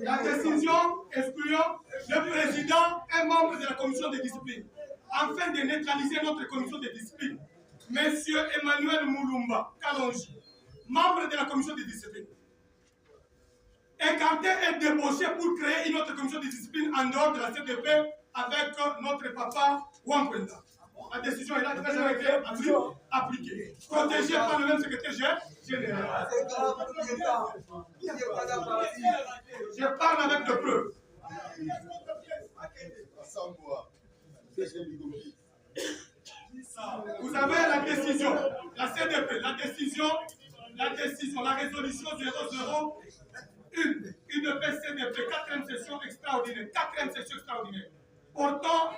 La décision excluant le président et membre de la commission de discipline, afin de neutraliser notre commission de discipline, M. Emmanuel Moulumba Kalonji, membre de la commission de discipline, écarté et débauché pour créer une autre commission de discipline en dehors de la CDP avec notre papa Wamprenda. La décision est là, déjà été appliquée. Protégé par le même secrétaire général. Je parle avec de preuves. Vous avez la décision, la CDP, la résolution 00, une PCDP, 4e session extraordinaire, 4e session extraordinaire, portant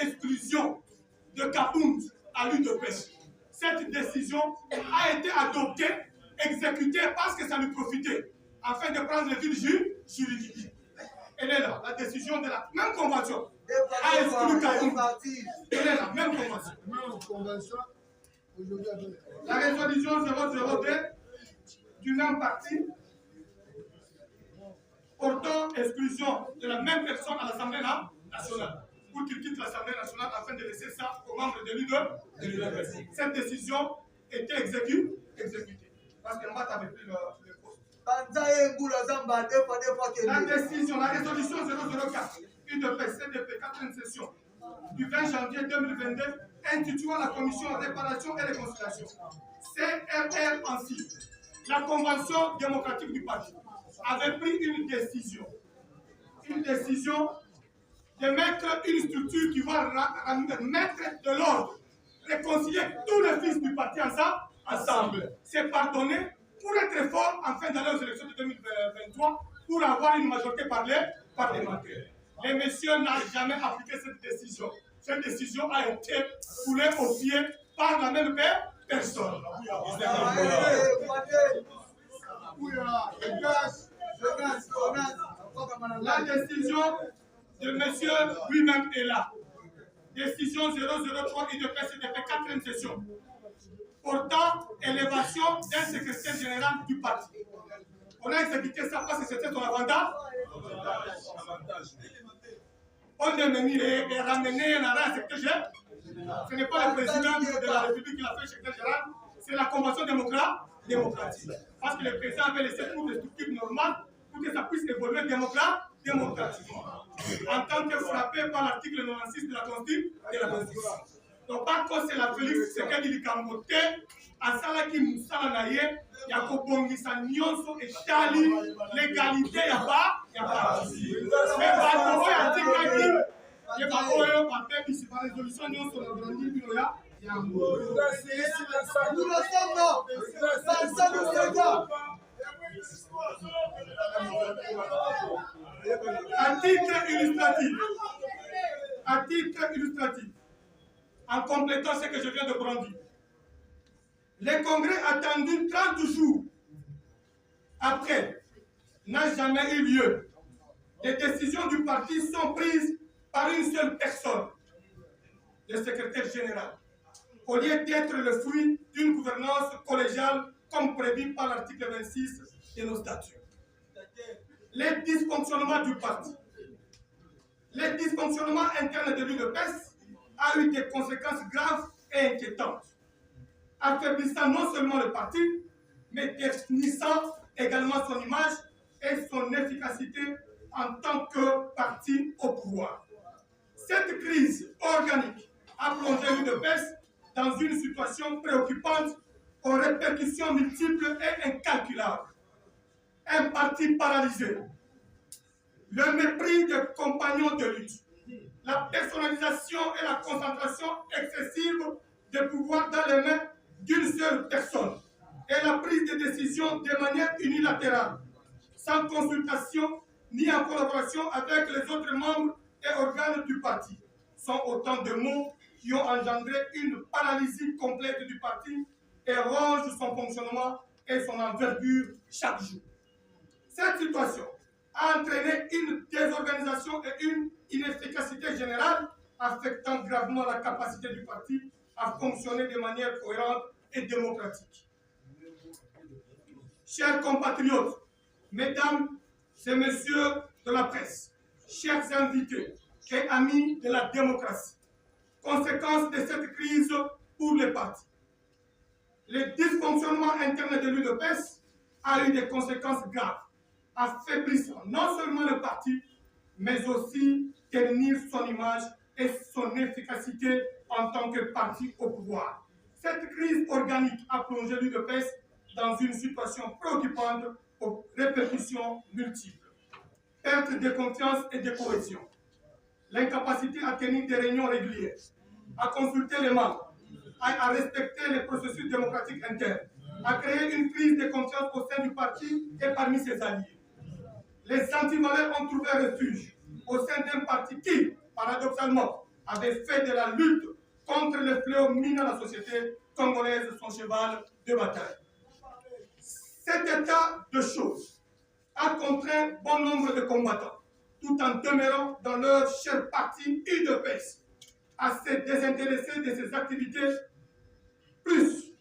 exclusion de Kabound à l'UDPS. Cette décision a été adoptée, exécutée parce que ça lui profitait, afin de prendre le fil juridique. Elle est là, la décision de la même convention a exclu Kabound. Elle est là, même convention. La résolution 002 du même parti portant exclusion de la même personne à l'Assemblée nationale pour qu'il quitte l'Assemblée nationale afin de laisser ça aux membres de l'UDPS. Cette décision était exécutée parce que Mbat avait pris le poste. La décision, la résolution 004 UDPS CDP 4e session du 20 janvier 2022 instituant la commission réparation et réconciliation CRR ainsi. La convention démocratique du parti avait pris une décision de mettre une structure qui va mettre de l'ordre, réconcilier tous les fils du parti ensemble, c'est pardonner pour être fort afin d'aller aux élections de 2023 pour avoir une majorité parlementaire. Les messieurs n'ont jamais appliqué cette décision. Cette décision a été foulée au pied par la même personne. La décision de monsieur lui-même est là. Décision 003 UDPS CDP 4e session. Portant élévation d'un secrétaire général du parti. On a exécuté ça parce que c'était son avantage. On est ramené un secrétaire général. Ce n'est pas le président de la République qui l'a fait secrétaire général, c'est la convention démocratique. Parce que le président avait laissé toutes les structures normales pour que ça puisse évoluer démocratiquement. En tant que frappé par l'article 96 de la Constitution. Donc, par contre, c'est la Félix Tshisekedi Likambote, à Salaki Moussala Naye, Yakobongisa Nyonso et Tali, l'égalité, il n'y a pas. Mais Bakobo a dit qu'il y a pas ici par résolution Nyonso, la grandi, il y a. À titre illustratif, en complétant ce que je viens de brandir, le congrès attendu 30 jours après n'a jamais eu lieu. Les décisions du parti sont prises par une seule personne, le secrétaire général, au lieu d'être le fruit d'une gouvernance collégiale comme prévu par l'article 26 de nos statuts. Les dysfonctionnements du parti, les dysfonctionnements internes de l'UDPS a eu des conséquences graves et inquiétantes, affaiblissant non seulement le parti, mais définissant également son image et son efficacité en tant que parti au pouvoir. Cette crise organique a plongé l'UDPS dans une situation préoccupante aux répercussions multiples et incalculables. Un parti paralysé, le mépris des compagnons de lutte, la personnalisation et la concentration excessive des pouvoirs dans les mains d'une seule personne et la prise de décisions de manière unilatérale, sans consultation ni en collaboration avec les autres membres et organes du parti, sont autant de mots qui ont engendré une paralysie complète du parti et rongent son fonctionnement et son envergure chaque jour. Cette situation a entraîné une désorganisation et une inefficacité générale, affectant gravement la capacité du parti à fonctionner de manière cohérente et démocratique. Chers compatriotes, Mesdames et messieurs de la presse, chers invités et amis de la démocratie, conséquence de cette crise pour les partis. Le dysfonctionnement interne de l'UDPS a eu des conséquences graves, affaiblissant non seulement le parti, mais aussi ternir son image et son efficacité en tant que parti au pouvoir. Cette crise organique a plongé l'UDPS dans une situation préoccupante aux répercussions multiples. Perte de confiance et de cohésion, l'incapacité à tenir des réunions régulières, à consulter les membres, à respecter les processus démocratiques internes, à créer une crise de confiance au sein du parti et parmi ses alliés. Les antivaleurs ont trouvé refuge au sein d'un parti qui, paradoxalement, avait fait de la lutte contre le fléau minant la société congolaise son cheval de bataille. Cet état de choses a contraint bon nombre de combattants, tout en demeurant dans leur cher parti UDPS, à se désintéresser de ces activités, plus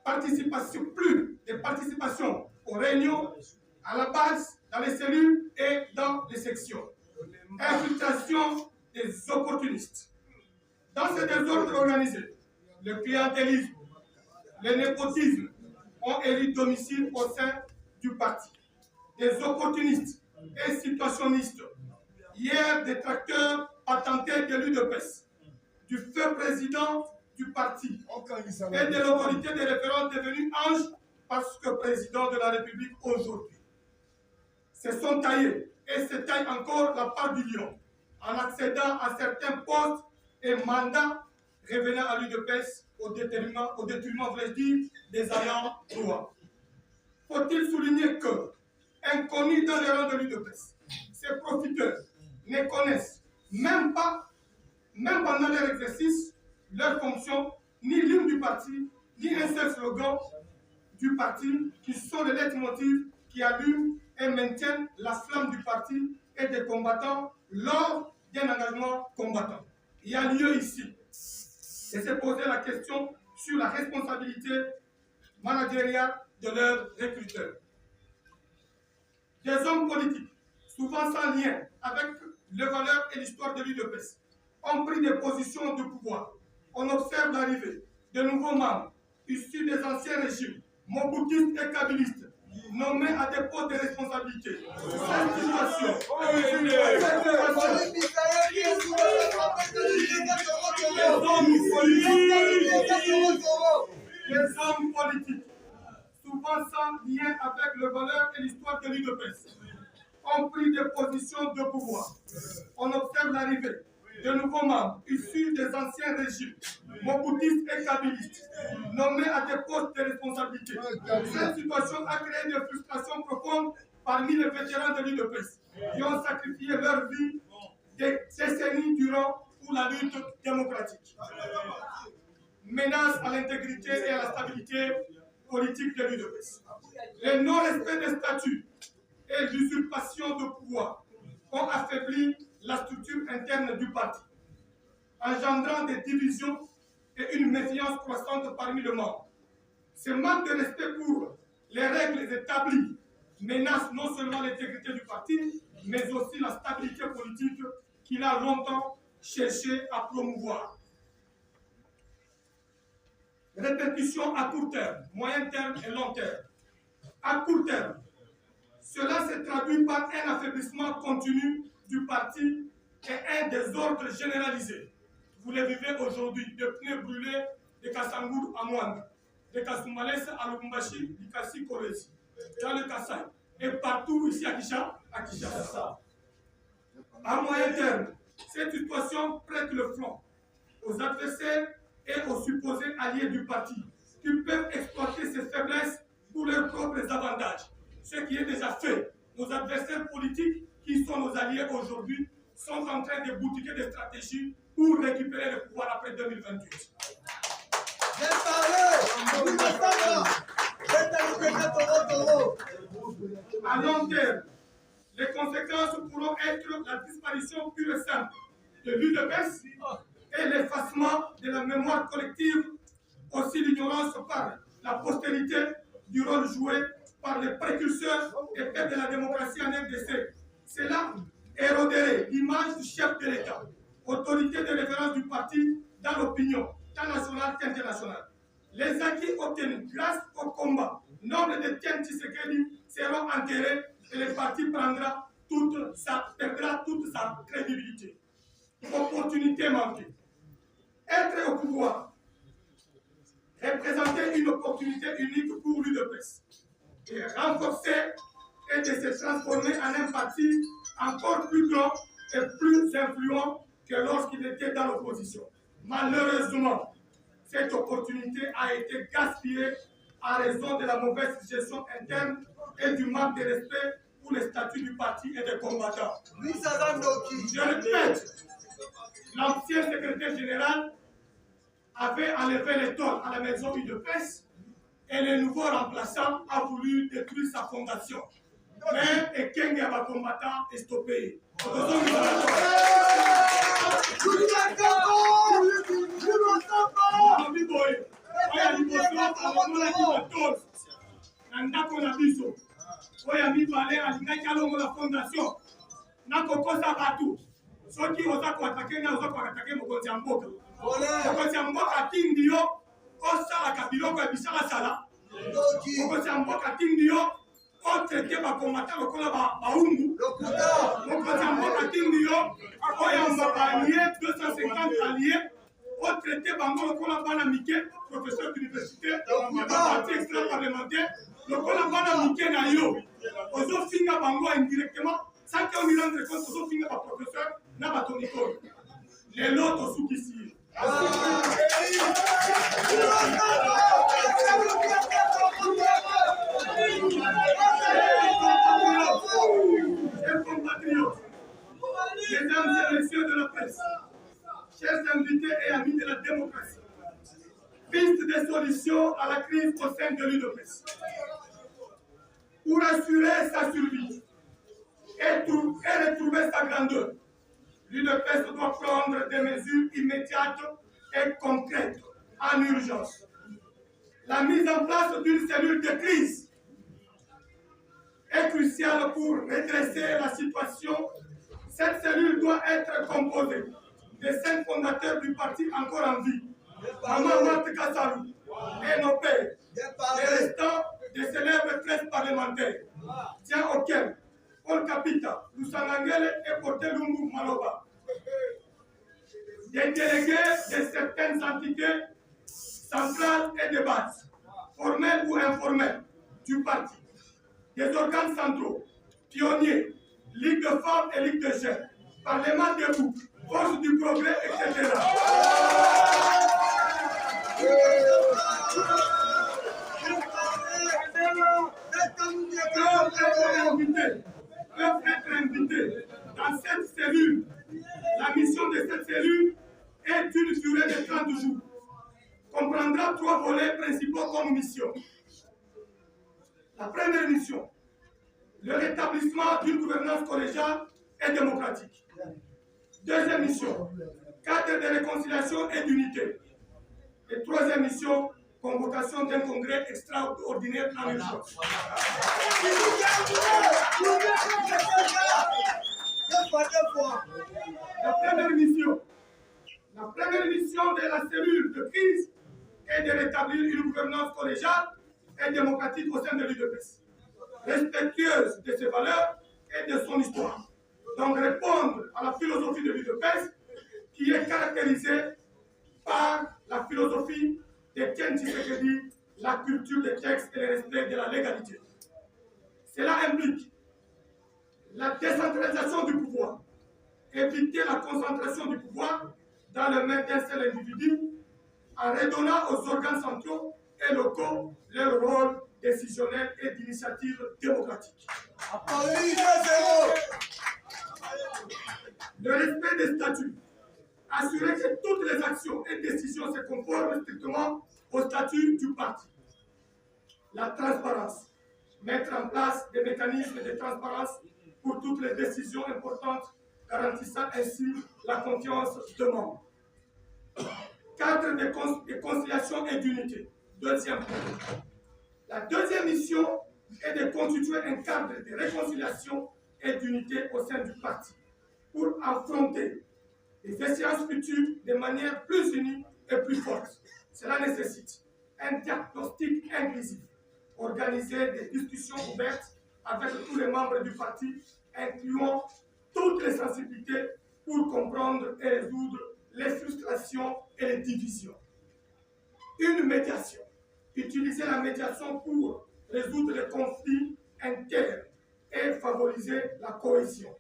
de participation aux réunions, à la base, dans les cellules et dans les sections. Infiltration des opportunistes. Dans ce désordre organisé, le clientélisme, le népotisme ont élu domicile au sein du parti. Des opportunistes et situationnistes, hier détracteurs patentés de l'UDPS, du feu président du parti et de l'autorité de référence devenue ange parce que président de la République aujourd'hui, se sont taillés et se taillent encore la part du lion en accédant à certains postes et mandats revenant à l'UDPS au détriment, voulais-je dire, des ayants droit. Faut-il souligner que, inconnus dans les rangs de l'UDPS, ces profiteurs ne connaissent même pendant leur exercice, leur fonction, ni l'hymne du parti, ni un seul slogan du parti, qui sont les leitmotivs qui allument et maintiennent la flamme du parti et des combattants lors d'un engagement combattant. Il y a lieu ici de se poser la question sur la responsabilité managériale de leurs recruteurs. Des hommes politiques, souvent sans lien avec les valeurs et l'histoire de l'UDPS, ont pris des positions de pouvoir. On observe l'arrivée de nouveaux membres issus des anciens régimes, mobutistes et kabylistes, nommés à des postes de responsabilité. Cette situation, les hommes politiques, souvent sans lien avec les valeurs et l'histoire de l'UDPS, ont pris des positions de pouvoir. On observe l'arrivée de nouveaux membres issus des anciens régimes, mobutistes et kabylistes, nommés à des postes de responsabilité. Cette situation a créé des frustrations profondes parmi les vétérans de l'UDPS, qui ont sacrifié leur vie des décennies durant pour la lutte démocratique. Menace à l'intégrité et à la stabilité politique de l'UDPS. Le non-respect des statuts et l'usurpation de pouvoir ont affaibli la structure interne du parti, engendrant des divisions et une méfiance croissante parmi les membres. Ce manque de respect pour les règles établies menace non seulement l'intégrité du parti, mais aussi la stabilité politique qu'il a longtemps cherché à promouvoir. Répercussions à court terme, moyen terme et long terme. À court terme, cela se traduit par un affaiblissement continu du parti et un désordre généralisé. Vous le vivez aujourd'hui, de pneus brûlés de Kassangour à Mwanda, de Kasumbalès à Lubumbashi, du Kassi Korezi, dans le Kassai, et partout ici à Kinshasa. À moyen terme, cette situation prête le front aux adversaires et aux supposés alliés du parti, qui peuvent exploiter ces faiblesses pour leurs propres avantages. Ce qui est déjà fait. Nos adversaires politiques, qui sont nos alliés aujourd'hui, sont en train de boutiquer des stratégies pour récupérer le pouvoir après 2028. À long terme, les conséquences pourront être la disparition pure et simple de l'UDPS et l'effacement de la mémoire collective, aussi l'ignorance par la postérité du rôle joué par les précurseurs et pères de la démocratie en RDC. Cela éroderait l'image du chef de l'État, autorité de référence du parti dans l'opinion, tant nationale qu'internationale. Les acquis obtenus grâce au combat, nombre de Tiens Tshisekedi seront enterrés et le parti perdra toute sa crédibilité. Opportunité manquée. Être au pouvoir représenter une opportunité unique pour l'UDPS et renforcer et de se transformer en un parti encore plus grand et plus influent que lorsqu'il était dans l'opposition. Malheureusement, cette opportunité a été gaspillée à raison de la mauvaise gestion interne et du manque de respect pour les statuts du parti et des combattants. Je répète, l'ancien secrétaire général avait enlevé les tôles à la maison UDPS et le nouveau remplaçant a voulu détruire sa fondation. Mais Ekenge va combattant est stoppé. Soki oza kuatake na oza kuatake mokonzi ya mboka. Mokonzi ya mboka atindi yo osalaka biloko ya bisalasala. Mokonzi ya mboka atindi yo otraite bakomata lokola baungu. Mokonzi ya mboka atindi yo oyamba balie 250 alliés otraite bango lokola bana mike, professeur d'université, parti extra-parlementaire, lokola bana mike na yo. Ozofinga bango indirectement sans qu'on y rende compte, ozofinga ba professeur. Les lots sont ici. Chers compatriotes, mesdames et messieurs de la presse, chers invités et amis de la démocratie, piste de solution à la crise au sein de l'UDPS. Pour assurer sa survie et retrouver sa grandeur, l'UDPS doit prendre des mesures immédiates et concrètes en urgence. La mise en place d'une cellule de crise est cruciale pour redresser la situation. Cette cellule doit être composée des 5 fondateurs du parti encore en vie, Maman Marthe Kassalou et nos pères, les restants des célèbres 13 parlementaires, tiens auquel Paul Kapita, Lusangangele et Porté Lungu Maloba. Des délégués de certaines entités centrales et de base, formelles ou informelles, du parti. Des organes centraux, pionniers, Ligue de femmes et Ligue de jeunes, Parlement debout, Force du progrès, etc. Peuvent être invités dans cette cellule. La mission de cette cellule est d'une durée de 30 jours. Comprendra 3 volets principaux comme mission. La première mission, le rétablissement d'une gouvernance collégiale et démocratique. Deuxième mission, cadre de réconciliation et d'unité. Et troisième mission, convocation d'un congrès extraordinaire en urgence. La première mission de la cellule de crise est de rétablir une gouvernance collégiale et démocratique au sein de l'UDPS, respectueuse de ses valeurs et de son histoire. Donc répondre à la philosophie de l'UDPS qui est caractérisée par la philosophie de Tiens Tshisekedi, la culture des textes et le respect de la légalité. Cela implique la décentralisation du pouvoir, éviter la concentration du pouvoir dans les mains d'un seul individu en redonnant aux organes centraux et locaux leur rôle décisionnel et d'initiative démocratique. Le respect des statuts, assurer que toutes les actions et décisions se conforment strictement au statut du parti. La transparence, mettre en place des mécanismes de transparence pour toutes les décisions importantes, garantissant ainsi la confiance de membres. Cadre de conciliation et d'unité. Deuxième point. La deuxième mission est de constituer un cadre de réconciliation et d'unité au sein du parti pour affronter les échéances futures de manière plus unie et plus forte. Cela nécessite un diagnostic inclusif, organiser des discussions ouvertes avec tous les membres du parti, incluant toutes les sensibilités pour comprendre et résoudre les frustrations et les divisions. Une médiation. Utiliser la médiation pour résoudre les conflits internes et favoriser la cohésion.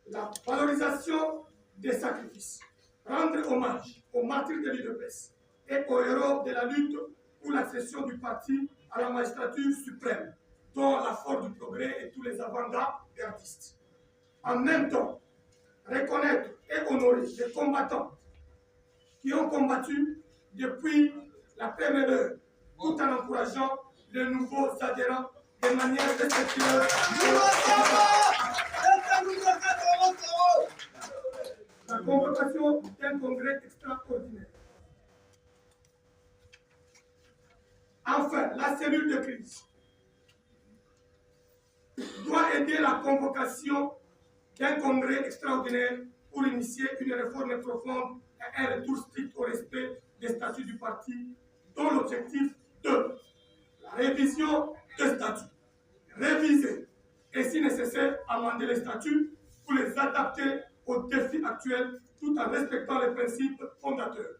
La valorisation des sacrifices. Rendre hommage aux martyrs de l'UDPS et aux héros de la lutte pour l'accession du parti à la magistrature suprême, dont la Force du Progrès et tous les avant-gardistes. En même temps, reconnaître et honorer les combattants qui ont combattu depuis la première heure, tout en encourageant les nouveaux adhérents de manière respectueuse. La convocation d'un congrès extraordinaire. Enfin, la cellule de crise doit aider la convocation d'un congrès extraordinaire pour initier une réforme profonde et un retour strict au respect des statuts du parti, dont l'objectif de la révision des statuts, réviser et si nécessaire amender les statuts pour les adapter aux défis actuels tout en respectant les principes fondateurs.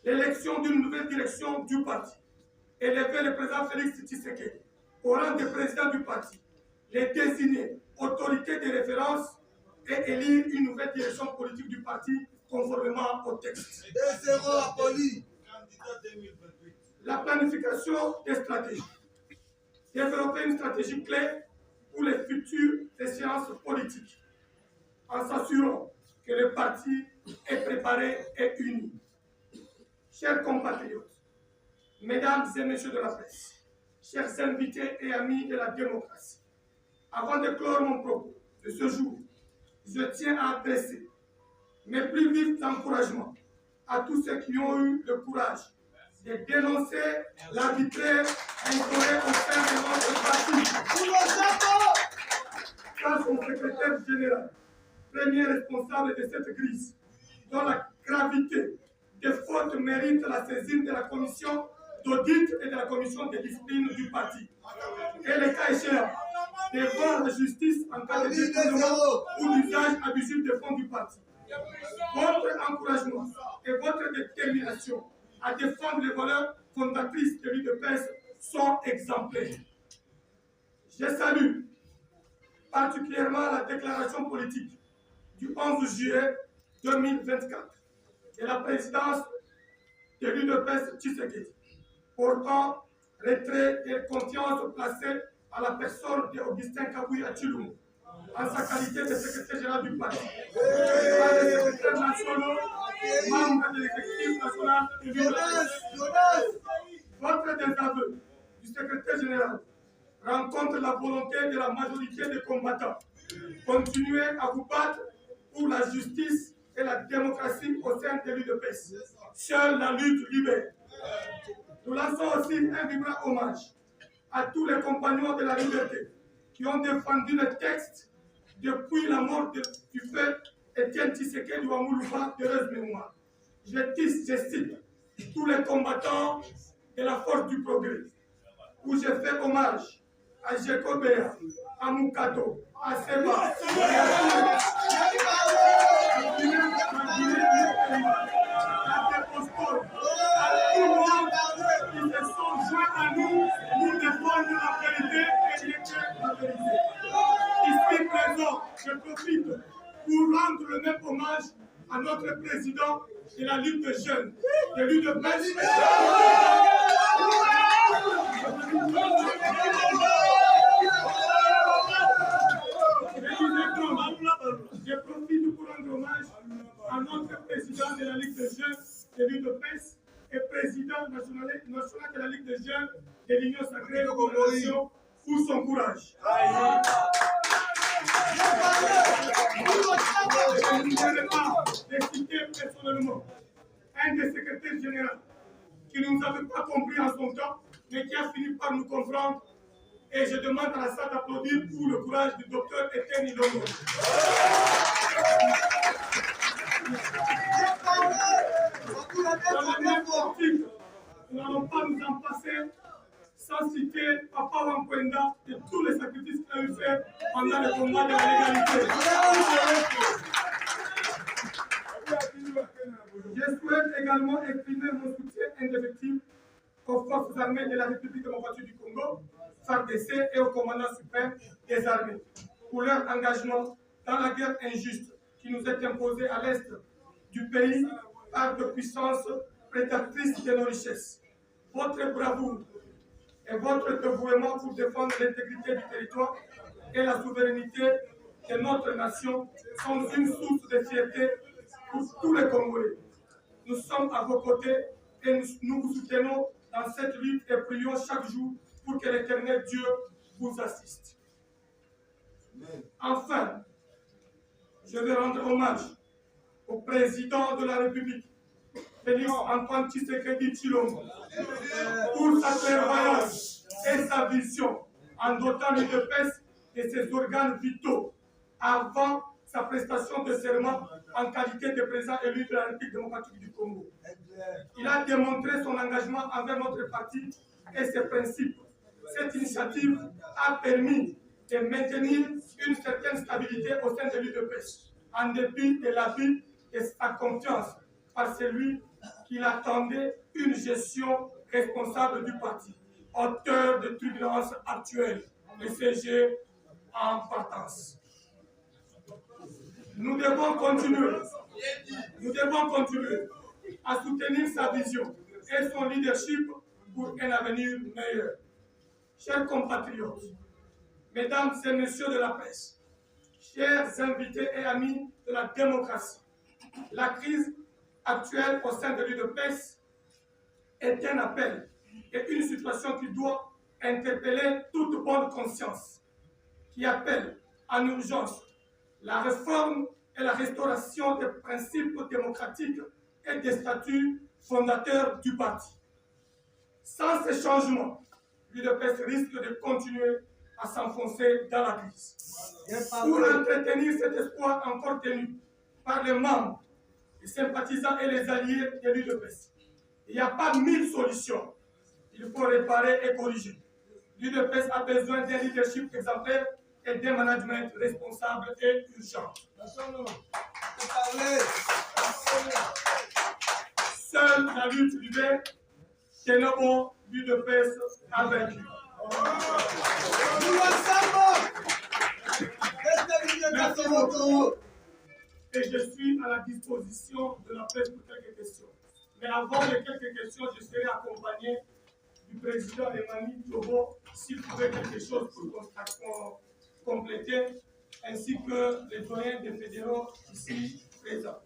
L'élection d'une nouvelle direction du parti, élever le président Félix Tshisekedi au rang de président du parti, les désigner autorité de référence et élire une nouvelle direction politique du parti conformément au texte. La planification des stratégies. Développer une stratégie claire pour les futures échéances politiques en s'assurant que le parti est préparé et uni. Chers compatriotes, mesdames et messieurs de la presse, chers invités et amis de la démocratie, avant de clore mon propos de ce jour, je tiens à adresser mes plus vifs encouragements à tous ceux qui ont eu le courage de dénoncer l'arbitraire instauré au sein de notre parti. Face au secrétaire général, premier responsable de cette crise, dont la gravité des fautes mérite la saisine de la commission d'audit et de la commission de discipline du parti. Et le cas échéant, devant la justice en cas de détournement ou d'usage abusif des fonds du parti. Votre encouragement et votre détermination à défendre les valeurs fondatrices de l'UDPS sont exemplaires. Je salue particulièrement la déclaration politique du 11 juillet 2024 de la présidence de l'UDPS Tshisekedi portant retrait de confiance placée à la personne d'Augustin Kabuya Tshilombo en sa qualité de secrétaire général du parti, par les secrétaires nationaux, membres de l'exécutif national de l'UDPS. Votre désaveu du secrétaire général rencontre la volonté de la majorité des combattants. Continuez à vous battre pour la justice et la démocratie au sein de l'UDPS. Seule la lutte libère. Nous lançons aussi un vibrant hommage à tous les compagnons de la liberté qui ont défendu le texte depuis la mort du fait Étienne Tshisekedi Wamoulouba d'heureuse mémoire. Je cite tous les combattants de la Force du Progrès, où je fais hommage à Jekobea, à Mukato, à Seba, à Depostol, à tout le monde qui se sont joints à nous pour défendre la vérité et l'écrire la vérité. Ici présent, je profite pour rendre le même hommage à notre président de la lutte des jeunes, de l'UDPS. Je profite pour rendre hommage à notre président de la Ligue des jeunes de l'UDPS et président national de la Ligue des jeunes de l'Union sacrée de la nation pour son courage. Je ne voudrais pas de citer personnellement un des secrétaires généraux qui ne nous avait pas compris en son temps mais qui a fini par nous comprendre. Et je demande à la salle d'applaudir pour le courage du docteur Etienne Ilongo. Dans la même optique, nous n'allons pas nous en passer sans citer Papa Wankwenda et tous les sacrifices qu'il a eu fait pendant le combat de la légalité. Je souhaite également exprimer mon soutien indéfectible aux forces armées de la République démocratique du Congo, FARDC, et au commandant suprême des armées pour leur engagement dans la guerre injuste qui nous est imposée à l'est du pays par de puissances prédatrices de nos richesses. Votre bravoure et votre dévouement pour défendre l'intégrité du territoire et la souveraineté de notre nation sont une source de fierté pour tous les Congolais. Nous sommes à vos côtés et nous vous soutenons dans cette lutte et prions chaque jour pour que l'Éternel Dieu vous assiste. Enfin, je vais rendre hommage au président de la République, Félix Antoine Tshisekedi Tshilombo, pour sa clairvoyance et sa vision en dotant l'UDPS de ses organes vitaux avant sa prestation de serment en qualité de président élu de la République démocratique du Congo. Il a démontré son engagement envers notre parti et ses principes. Cette initiative a permis de maintenir une certaine stabilité au sein de l'UDPS, en dépit de l'avis et sa confiance par celui qui attendait une gestion responsable du parti, auteur de turbulences actuelles, le CG en partance. Nous devons continuer à soutenir sa vision et son leadership pour un avenir meilleur. Chers compatriotes, mesdames et messieurs de la presse, chers invités et amis de la démocratie, la crise actuelle au sein de l'UDPS est un appel et une situation qui doit interpeller toute bonne conscience, qui appelle en urgence la réforme et la restauration des principes démocratiques et des statuts fondateurs du parti. Sans ces changements, l'UDPS risque de continuer à s'enfoncer dans la crise. Pour entretenir cet espoir encore tenu par les membres, les sympathisants et les alliés de l'UDPS, il n'y a pas 1000 solutions. Il faut réparer et corriger. L'UDPS a besoin d'un leadership exemplaire et d'un management responsable et urgent. Seule la lutte libère Ténobo l'UDPS a vaincu. Merci beaucoup. Et je suis à la disposition de la presse pour quelques questions. Mais avant les quelques questions, je serai accompagné du président Emmanuel Tobo s'il trouvait quelque chose pour compléter, ainsi que les doyens des fédéraux ici présents.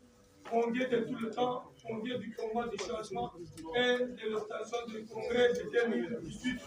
On vient de tout le temps, on vient du combat du changement et de l'obtention du congrès de 2018.